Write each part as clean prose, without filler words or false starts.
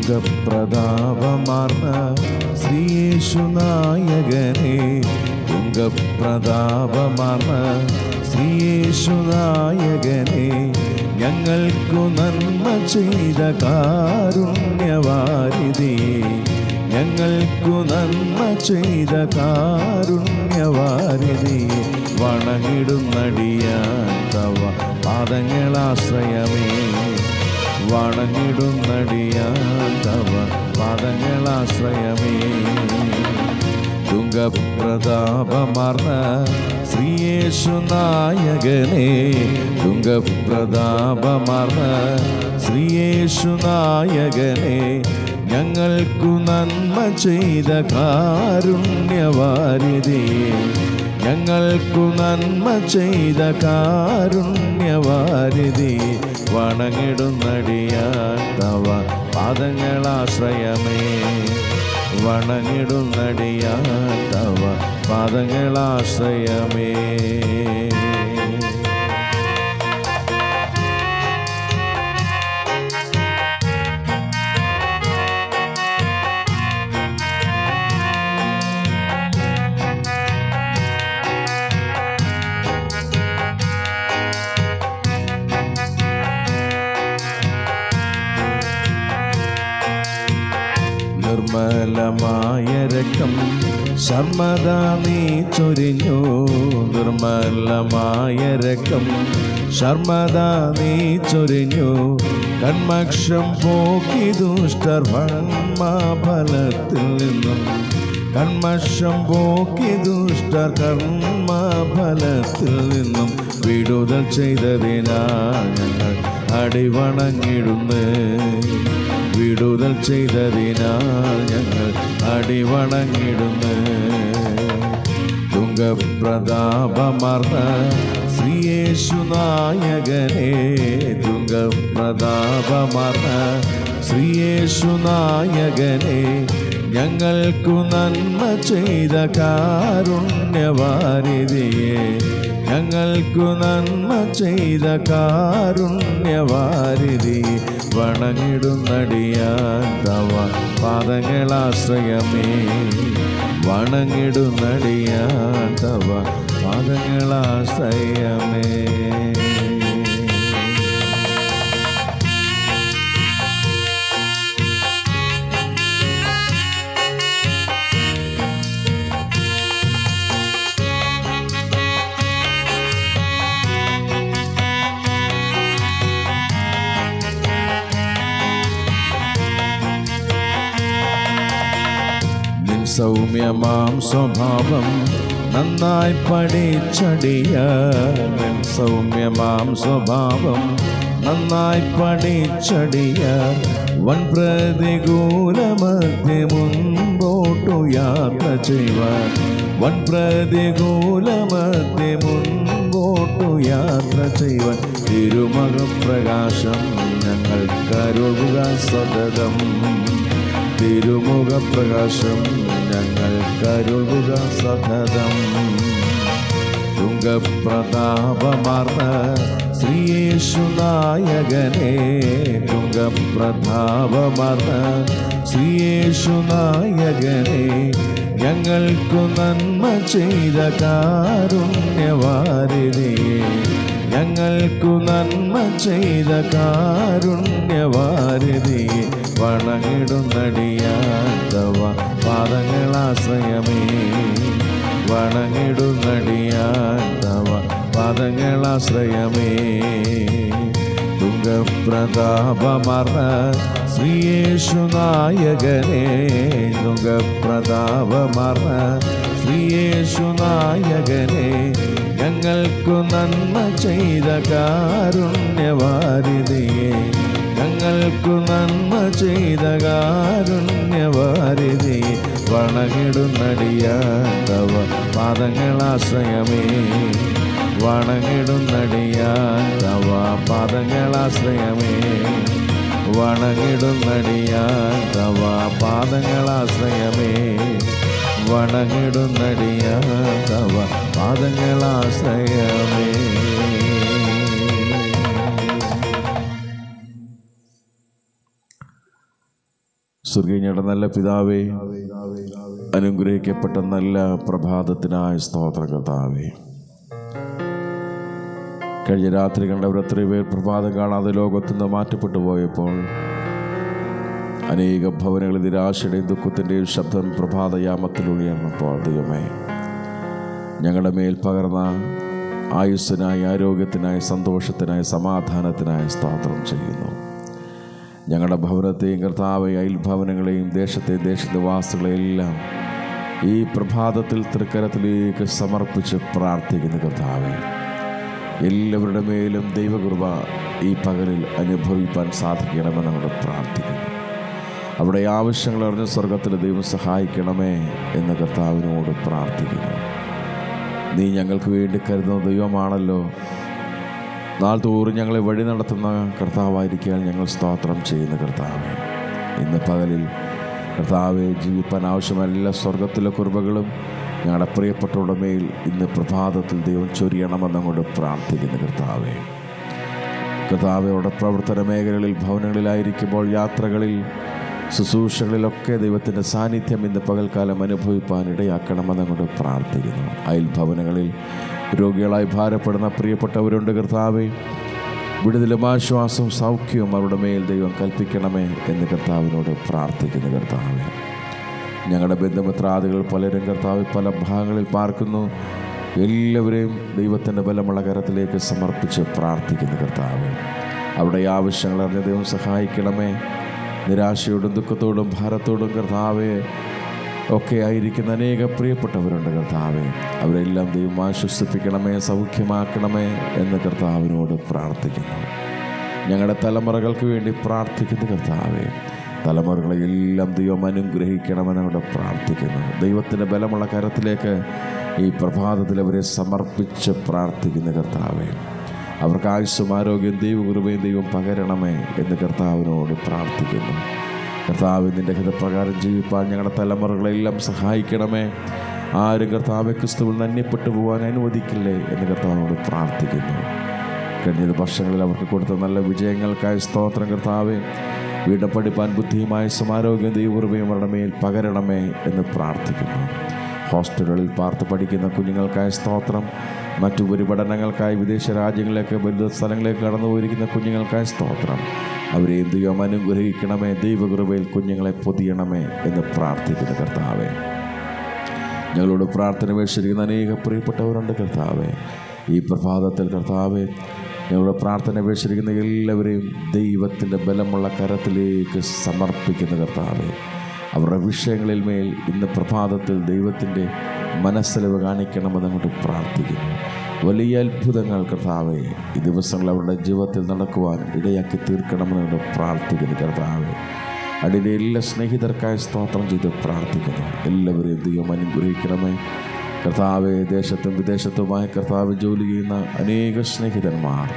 തുങ്കപ്രതാപമാർന്ന ശ്രീയേശുനായകനെ, തുങ്കപ്രതാപമാർന്ന ശ്രീയേശുനായകനെ, ഞങ്ങൾക്കു നന്മ ചെയ്ത കാരുണ്യവാരിധിയെ, ഞങ്ങൾക്കു നന്മ ചെയ്ത കാരുണ്യവാരിധിയെ, വണങ്ങിടുന്നടിയാൻ തവ പാദങ്ങളാശ്രയമേ, വണങ്ങിടുന്നടിയാൻ തവ പാദങ്ങളാശ്രയമേ. തുങ്കപ്രതാപമാർന്ന ശ്രീയേശുനായകനെ, തുങ്കപ്രതാപമാർന്ന ശ്രീയേശുനായകനെ, ഞങ്ങൾക്കു നന്മ ചെയ്ത കാരുണ്യവാരിധിയെ, ഞങ്ങൾക്കു നന്മ ചെയ്ത കാരുണ്യവാരിധിയെ, വണങ്ങിടുന്നടിയാൻ തവ പാദങ്ങളാശ്രയമേ, വണങ്ങിടുന്നടിയാൻ തവ പാദങ്ങളാശ്രയമേ. നിർമ്മലമായ രക്തം ശർമ്മദാ നീ ചൊരിഞ്ഞു, നിർമ്മലമായ രക്തം ശർമ്മദാ നീ ചൊരിഞ്ഞു, കന്മക്ഷം പോക്കി ദുഷ്ടർ കർമ്മഫലത്തിൽ നിന്നും, കന്മക്ഷം പോക്കി ദുഷ്ടർ കർമ്മഫലത്തിൽ നിന്നും വിടുതൽ ചെയ്തതിനാൽ ഞങ്ങൾ അടിവണങ്ങിടുന്നു, വിടുതൽ ചെയ്തതിനാൽ ഞങ്ങൾ അടിവണങ്ങിടുന്നു. തുങ്കപ്രതാപമാർന്ന ശ്രീയേശുനായകനെ, തുങ്കപ്രതാപമാർന്ന ശ്രീയേശുനായകനെ, ഞങ്ങൾക്കു നന്മ ചെയ്ത കാരുണ്യവാരിധിയെ, ഞങ്ങൾക്കു നന്മ ചെയ്ത കാരുണ്യവാരിധിയെ, വണങ്ങിടുന്നടിയാൻ തവ പാദങ്ങളാശ്രയമേ, വണങ്ങിടുന്നടിയാൻ തവ പാദങ്ങളാശ്രയമേ. സൗമ്യമാം സ്വഭാവം നന്നായി പഠിച്ചടിയാൻ, സൗമ്യമാം സ്വഭാവം നന്നായി പഠിച്ചടിയാൻ, വൻ പ്രതികൂലമധ്യ മുൻപോട്ടു യാത്ര ചെയ്യുവാൻ, വൻ പ്രതികൂലമധ്യ മുൻപോട്ടു യാത്ര ചെയ്യുവാൻ, തിരുമുഖപ്രകാശം ഞങ്ങൾ കരുളുക സതതം, തിരുമുഖപ്രകാശം ഞങ്ങൾ കരുളുക സതതം. തുങ്കപ്രതാപമാർന്ന ശ്രീയേശുനായകനെ, തുങ്കപ്രതാപമാർന്ന ശ്രീയേശുനായകനെ, ഞങ്ങൾക്കു നന്മ ചെയ്ത കാരുണ്യവാരിധിയെ, ഞങ്ങൾക്കു നന്മ ചെയ്ത കാരുണ്യവാരിധിയെ, വണങ്ങിടുന്നടിയാൻ തവ പാദങ്ങളാശ്രയമേ, വണങ്ങിടുന്നടിയാൻ തവ പാദങ്ങളാശ്രയമേ. തുങ്കപ്രതാപമാർന്ന ശ്രീയേശുനായകനെ, തുങ്കപ്രതാപമാർന്ന ശ്രീയേശുനായകനെ, ഞങ്ങൾക്കു നന്മ ചെയ്ത കാരുണ്യവാരിധിയെ, ഞങ്ങൾക്കു നന്മ ചെയ്ത കാരുണ്യവാരിധിയെ, വണങ്ങിടുന്നടിയാൻ തവ പാദങ്ങളാശ്രയമേ, വണങ്ങിടുന്നടിയാൻ തവ പാദങ്ങളാശ്രയമേ, വണങ്ങിടുന്നടിയാൻ തവ പാദങ്ങളാശ്രയമേ, വണങ്ങിടുന്നടിയാൻ തവ പാദങ്ങളാശ്രയമേ. സ്വർഗീയയുടെ നല്ല പിതാവേ, അനുഗ്രഹിക്കപ്പെട്ട നല്ല പ്രഭാതത്തിനായ സ്തോത്രം കർത്താവേ. കഴിഞ്ഞ രാത്രി കണ്ടവർ എത്രയോ പേർ പ്രഭാതം കാണാതെ ലോകത്തു നിന്ന് മാറ്റപ്പെട്ടു പോയപ്പോൾ അനേക ഭവനങ്ങളിൽ നിരാശയുടെയും ദുഃഖത്തിൻ്റെയും ശബ്ദം പ്രഭാതയാമത്തിൽ ഉയർന്നപ്പോൾ ദൈവമേ, ഞങ്ങളുടെ മേൽ പകർന്ന ആയുസ്സിനായി, ആരോഗ്യത്തിനായി, സന്തോഷത്തിനായി, സമാധാനത്തിനായി സ്തോത്രം ചെയ്യുന്നു. ഞങ്ങളുടെ ഭവനത്തെയും കർത്താവെ, അയൽഭവനങ്ങളെയും ദേശനിവാസികളെയെല്ലാം ഈ പ്രഭാതത്തിൽ തൃക്കരത്തിലേക്ക് സമർപ്പിച്ച് പ്രാർത്ഥിക്കുന്ന കർത്താവെ, എല്ലാവരുടെ മേലും ദൈവകൃപ ഈ പകലിൽ അനുഭവിപ്പാൻ സാധിക്കണമെന്ന് നമ്മൾ പ്രാർത്ഥിക്കുന്നു. അവിടെ ആവശ്യങ്ങൾ അറിഞ്ഞ് സ്വർഗത്തിൽ ദൈവം സഹായിക്കണമേ എന്ന് കർത്താവിനോട് പ്രാർത്ഥിക്കുന്നു. നീ ഞങ്ങൾക്ക് വേണ്ടി കരുതുന്ന ദൈവമാണല്ലോ. നാൾതോറും ഞങ്ങളെ വഴി നടത്തുന്ന കർത്താവായിരിക്കാൻ ഞങ്ങൾ സ്തോത്രം ചെയ്യുന്ന കർത്താവെ, ഇന്ന് പകലിൽ കർത്താവെ ജീവിപ്പാൻ ആവശ്യമായ എല്ലാ സ്വർഗത്തിലെ കൃപകളും ഞങ്ങളുടെ പ്രിയപ്പെട്ടവരുടെ മേൽ ഇന്ന് പ്രഭാതത്തിൽ ദൈവം ചൊരിയണമെന്നങ്ങോട്ട് പ്രാർത്ഥിക്കുന്ന കർത്താവെ. കർത്താവയുടെ പ്രവർത്തന മേഖലകളിൽ, ഭവനങ്ങളിലായിരിക്കുമ്പോൾ, യാത്രകളിൽ, ശുശ്രൂഷകളിലൊക്കെ ദൈവത്തിൻ്റെ സാന്നിധ്യം ഇന്ന് പകൽക്കാലം അനുഭവിപ്പാൻ ഇടയാക്കണമെന്നങ്ങോട്ട് പ്രാർത്ഥിക്കുന്നു. അയൽഭവനങ്ങളിൽ രോഗികളായി ഭാരപ്പെടുന്ന പ്രിയപ്പെട്ടവരുണ്ട് കർത്താവെ, വിടുതലും ആശ്വാസവും സൗഖ്യവും അവരുടെ മേൽ ദൈവം കൽപ്പിക്കണമേ എന്ന് കർത്താവിനോട് പ്രാർത്ഥിക്കുന്നു കർത്താവെ. ഞങ്ങളുടെ ബന്ധുമിത്രാദികൾ പലരും കർത്താവ് പല ഭാഗങ്ങളിൽ പാർക്കുന്നു. എല്ലാവരെയും ദൈവത്തിൻ്റെ ബലമുള്ള കരത്തിലേക്ക് സമർപ്പിച്ച് പ്രാർത്ഥിക്കുന്നു കർത്താവെ. അവിടെ ആവശ്യങ്ങൾ അറിഞ്ഞ ദൈവം സഹായിക്കണമേ. നിരാശയോടും ദുഃഖത്തോടും ഭാരത്തോടും കർത്താവെ ഒക്കെ ആയിരിക്കുന്ന അനേക പ്രിയപ്പെട്ടവരുണ്ട് കർത്താവെ. അവരെല്ലാം ദൈവം ആശ്വസിപ്പിക്കണമേ, സൗഖ്യമാക്കണമേ എന്ന് കർത്താവിനോട് പ്രാർത്ഥിക്കുന്നു. ഞങ്ങളുടെ തലമുറകൾക്ക് വേണ്ടി പ്രാർത്ഥിക്കുന്നു കർത്താവെ. തലമുറകളെല്ലാം ദൈവം അനുഗ്രഹിക്കണമെന്ന് അവിടെ പ്രാർത്ഥിക്കുന്നു. ദൈവത്തിൻ്റെ ബലമുള്ള കരത്തിലേക്ക് ഈ പ്രഭാതത്തിൽ അവരെ സമർപ്പിച്ച് പ്രാർത്ഥിക്കുന്ന കർത്താവെ. അവർക്ക് ആയുസ്സും ആരോഗ്യം ദൈവകൃപയും ദൈവം പകരണമേ എന്ന് കർത്താവിനോട് പ്രാർത്ഥിക്കുന്നു. കർത്താവ് നിൻ്റെ ഹിതപ്രകാരം ജീവിപ്പാൻ ഞങ്ങളുടെ തലമുറകളെല്ലാം സഹായിക്കണമേ. ആരും കർത്താവെ ക്രിസ്തുവിൽ നന്യപ്പെട്ടു പോകാൻ അനുവദിക്കില്ലേ എന്ന് കർത്താവിനോട് പ്രാർത്ഥിക്കുന്നു. കഴിഞ്ഞ വർഷങ്ങളിൽ അവർക്ക് കൊടുത്ത നല്ല വിജയങ്ങൾക്കായി സ്തോത്രം കർത്താവെ. വീണ്ടും പഠിപ്പാൻ ബുദ്ധിയുമായ സമാരോഗ്യം ദൈവകൃപയും അവരുടെ മേൽ പകരണമേ എന്ന് പ്രാർത്ഥിക്കുന്നു. ഹോസ്റ്റലുകളിൽ പാർത്ത് പഠിക്കുന്ന കുഞ്ഞുങ്ങൾക്കായി സ്തോത്രം. മറ്റുപരി പഠനങ്ങൾക്കായി വിദേശ രാജ്യങ്ങളിലേക്ക്, ബന്ധു സ്ഥലങ്ങളിലേക്ക് കടന്നു പോയിരിക്കുന്ന കുഞ്ഞുങ്ങൾക്കായി സ്തോത്രം. അവരെയും ദൈവം അനുഗ്രഹിക്കണമേ. ദൈവകൃപയിൽ കുഞ്ഞുങ്ങളെ പൊതിയണമേ എന്ന് പ്രാർത്ഥിക്കുന്ന കർത്താവെ. ഞങ്ങളോട് പ്രാർത്ഥന വീക്ഷിക്കുന്ന അനേക പ്രിയപ്പെട്ടവരുണ്ട് കർത്താവെ. ഈ പ്രഭാതത്തിൽ കർത്താവെ, ഞങ്ങളുടെ പ്രാർത്ഥന വീക്ഷിക്കുന്ന എല്ലാവരെയും ദൈവത്തിൻ്റെ ബലമുള്ള കരത്തിലേക്ക് സമർപ്പിക്കുന്ന കർത്താവെ. അവരുടെ വിഷയങ്ങളിൽ മേൽ ഇന്ന് പ്രഭാതത്തിൽ ദൈവത്തിൻ്റെ മനസ്സലിവ് കാണിക്കണമെന്ന് അങ്ങോട്ട് പ്രാർത്ഥിക്കുന്നു. വലിയ അത്ഭുതങ്ങൾ കർത്താവെ ഈ ദിവസങ്ങൾ അവരുടെ ജീവിതത്തിൽ നടക്കുവാൻ ഇടയാക്കി തീർക്കണമെന്ന് പ്രാർത്ഥിക്കുന്നു കർത്താവെ. അടിയുടെ എല്ലാ സ്നേഹിതർക്കായി സ്തോത്രം ചെയ്ത് പ്രാർത്ഥിക്കുന്നു. എല്ലാവരെയും ദൈവം അനുഗ്രഹിക്കണമേ കർത്താവെ. ദേശത്തും വിദേശത്തുമായി കർത്താവ് ജോലി ചെയ്യുന്ന അനേക സ്നേഹിതന്മാർ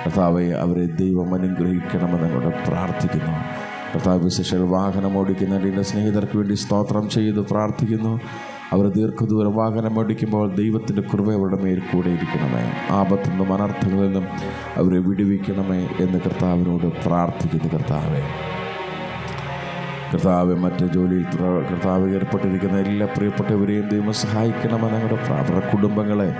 കർത്താവെ, അവരെ ദൈവം അനുഗ്രഹിക്കണമെന്ന് അങ്ങോട്ട് പ്രാർത്ഥിക്കുന്നു. കർത്താവ് വിശേഷ വാഹനം ഓടിക്കുന്ന എൻ്റെ സ്നേഹിതർക്ക് വേണ്ടി സ്തോത്രം ചെയ്ത് പ്രാർത്ഥിക്കുന്നു. അവർ ദീർഘദൂരം വാഹനം ഓടിക്കുമ്പോൾ ദൈവത്തിൻ്റെ കൃപ അവരുടെ മേൽ കൂടെ ഇരിക്കണമേ. ആപത്തിൽ നിന്നും അനർത്ഥങ്ങളിൽ നിന്നും അവരെ വിടുവിക്കണമേ എന്ന് കർത്താവിനോട് പ്രാർത്ഥിക്കുന്നു കർത്താവെ. കർത്താവ് മറ്റ് ജോലിയിൽ കർത്താവ് ഏർപ്പെട്ടിരിക്കുന്ന എല്ലാ പ്രിയപ്പെട്ടവരെയും ദൈവം സഹായിക്കണമെന്ന് ഞങ്ങളുടെ അവരുടെ കുടുംബങ്ങളെ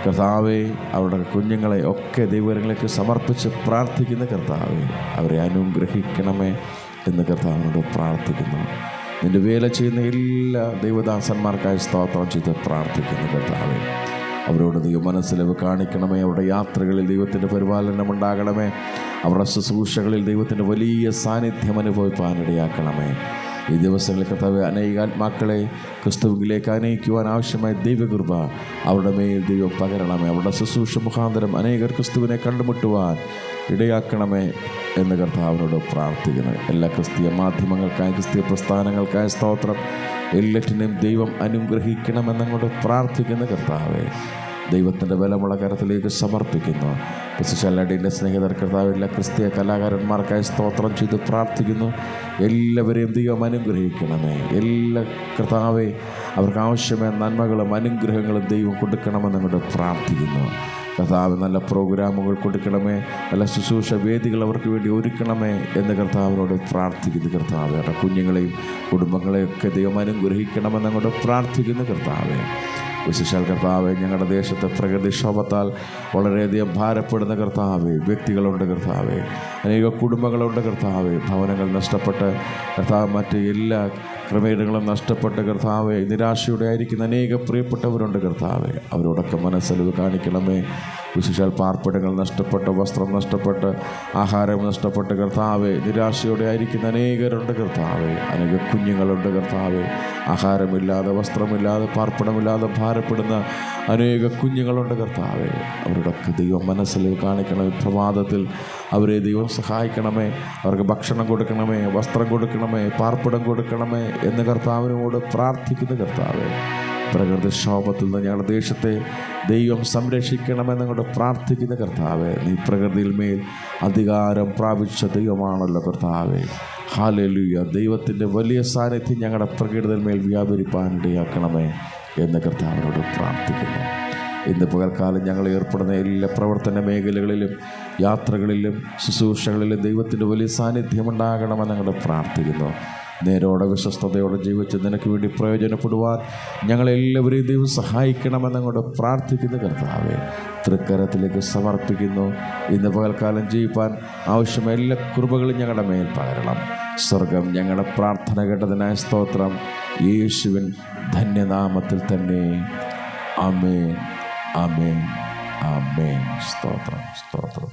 കർത്താവെ, അവരുടെ കുഞ്ഞുങ്ങളെ ഒക്കെ ദൈവങ്ങളിലേക്ക് സമർപ്പിച്ച് പ്രാർത്ഥിക്കുന്ന കർത്താവെ, അവരെ അനുഗ്രഹിക്കണമേ എന്ന് കർത്താവിനോട് പ്രാർത്ഥിക്കുന്നു. നിൻ്റെ വേല ചെയ്യുന്ന എല്ലാ ദൈവദാസന്മാർക്കായി സ്തോത്രം ചെയ്ത് പ്രാർത്ഥിക്കുന്നു കർത്താവെ. അവരോട് ദൈവം മനസ്സിലവ് കാണിക്കണമേ. അവരുടെ യാത്രകളിൽ ദൈവത്തിൻ്റെ പരിപാലനം ഉണ്ടാകണമേ. അവരുടെ ശുശ്രൂഷകളിൽ ദൈവത്തിൻ്റെ വലിയ സാന്നിധ്യം അനുഭവിപ്പാനിടയാക്കണമേ. ഈ ദിവസങ്ങളിൽ കർത്താവ് അനേക ആത്മാക്കളെ ക്രിസ്തുവിലേക്ക് അനയിക്കുവാൻ ആവശ്യമായ ദൈവകൃപ അവരുടെ മേൽ ദൈവം പകരണമേ. അവരുടെ ശുശ്രൂഷ മുഖാന്തരം അനേകർ ക്രിസ്തുവിനെ കണ്ടുമുട്ടുവാൻ ഇടയാക്കണമേ എന്ന് കർത്താവിനോട് പ്രാർത്ഥിക്കുന്നു. എല്ലാ ക്രിസ്തീയ മാധ്യമങ്ങൾക്കായി, ക്രിസ്തീയ പ്രസ്ഥാനങ്ങൾക്കായി സ്തോത്രം. എല്ലാറ്റിനെയും ദൈവം അനുഗ്രഹിക്കണമെന്നങ്ങോട്ട് പ്രാർത്ഥിക്കുന്ന കർത്താവെ, ദൈവത്തിൻ്റെ ബലമുള്ള കരത്തിലേക്ക് സമർപ്പിക്കുന്നു. ക്രിസ്തുശാലടിൻ്റെ സ്നേഹിതർ കർത്താവ്, എല്ലാ ക്രിസ്തീയ കലാകാരന്മാർക്കായി സ്തോത്രം ചെയ്ത് പ്രാർത്ഥിക്കുന്നു. എല്ലാവരെയും ദൈവം അനുഗ്രഹിക്കണമേ. എല്ലാ കർത്താവെ, അവർക്ക് ആവശ്യമായ നന്മകളും അനുഗ്രഹങ്ങളും ദൈവം കൊടുക്കണമെന്നങ്ങോട്ട് പ്രാർത്ഥിക്കുന്നു. കർത്താവ് നല്ല പ്രോഗ്രാമുകൾ കൊടുക്കണമേ, നല്ല ശുശ്രൂഷ വേദികൾ അവർക്ക് വേണ്ടി ഒരുക്കണമേ എന്ന് കർത്താവിനോട് പ്രാർത്ഥിക്കുന്നു. കർത്താവ് അവരുടെ കുഞ്ഞുങ്ങളെയും കുടുംബങ്ങളെയൊക്കെ ദൈവം അനുഗ്രഹിക്കണമെന്ന് അങ്ങോട്ട് പ്രാർത്ഥിക്കുന്നു. കർത്താവെ വിശേഷാൽ കർത്താവെ, ഞങ്ങളുടെ ദേശത്തെ പ്രകൃതിക്ഷോഭത്താൽ വളരെയധികം ഭാരപ്പെടുന്ന കർത്താവെ വ്യക്തികളുണ്ട്. കർത്താവെ അനേക കുടുംബങ്ങളുണ്ട്. കർത്താവെ ഭവനങ്ങൾ നഷ്ടപ്പെട്ട് കർത്താവ് മറ്റ് എല്ലാ ക്രമീകരണങ്ങളും നഷ്ടപ്പെട്ട് കർത്താവെ നിരാശയോടെ ആയിരിക്കുന്ന അനേക പ്രിയപ്പെട്ടവരുണ്ട്. കർത്താവെ അവരോടൊക്കെ മനസ്സലിവ് കാണിക്കണമേ. വിശേഷാൽ പാർപ്പിടങ്ങൾ നഷ്ടപ്പെട്ട്, വസ്ത്രം നഷ്ടപ്പെട്ട്, ആഹാരം നഷ്ടപ്പെട്ട് കർത്താവെ നിരാശയോടെ ആയിരിക്കുന്ന അനേകരുണ്ട്. കർത്താവെ അനേക കുഞ്ഞുങ്ങളുണ്ട്. കർത്താവെ ആഹാരമില്ലാതെ, വസ്ത്രമില്ലാതെ, പാർപ്പിടമില്ലാതെ ഭാരപ്പെടുന്ന അനേക കുഞ്ഞുങ്ങളുണ്ട്. കർത്താവെ അവരോടൊക്കെ ദൈവം മനസ്സലിവ് കാണിക്കണമേ. പ്രഭാതത്തിൽ അവരെ ദൈവം സഹായിക്കണമേ. അവർക്ക് ഭക്ഷണം കൊടുക്കണമേ, വസ്ത്രം കൊടുക്കണമേ, പാർപ്പിടം കൊടുക്കണമേ എന്ന് കർത്താവിനോട് പ്രാർത്ഥിക്കുന്ന. കർത്താവെ പ്രകൃതിക്ഷോഭത്തിൽ നിന്ന് ഞങ്ങളുടെ ദേശത്തെ ദൈവം സംരക്ഷിക്കണമെന്നങ്ങോട്ട് പ്രാർത്ഥിക്കുന്ന. കർത്താവെ നീ പ്രകൃതിയിൽ മേൽ അധികാരം പ്രാപിച്ച ദൈവമാണല്ലോ. കർത്താവെ ഹല്ലേലൂയ. ദൈവത്തിൻ്റെ വലിയ സാന്നിധ്യം ഞങ്ങളുടെ പ്രകൃതിയിൽ മേൽ വ്യാപരിപ്പാൻ ഇടയാക്കണമേ എന്ന് കർത്താവിനോട് പ്രാർത്ഥിക്കുന്നു. ഇന്ന് പകൽക്കാലം ഞങ്ങൾ ഏർപ്പെടുന്ന എല്ലാ പ്രവർത്തന മേഖലകളിലും, യാത്രകളിലും, ശുശ്രൂഷകളിലും ദൈവത്തിൻ്റെ വലിയ സാന്നിധ്യം ഉണ്ടാകണമെന്ന് ഞങ്ങൾ പ്രാർത്ഥിക്കുന്നു. നേരോടെ വിശ്വസ്തയോടെ ജീവിച്ച് നിനക്ക് വേണ്ടി പ്രയോജനപ്പെടുവാൻ ഞങ്ങളെല്ലാവരെയും ദൈവം സഹായിക്കണമെന്നങ്ങോട്ട് പ്രാർത്ഥിക്കുന്ന. കർത്താവെ തൃക്കരത്തിലേക്ക് സമർപ്പിക്കുന്നു. ഇന്ന് പകൽക്കാലം ജീവിപ്പാൻ ആവശ്യമായ എല്ലാ കൃപകളും ഞങ്ങളുടെ മേൽ പകരണം. സ്വർഗം ഞങ്ങളുടെ പ്രാർത്ഥന കേട്ടതിനായ സ്തോത്രം. യേശുവിൻ ധന്യനാമത്തിൽ തന്നെ. ആമേൻ, ആമേൻ, ആമേൻ. സ്തോത്രം, സ്തോത്രം.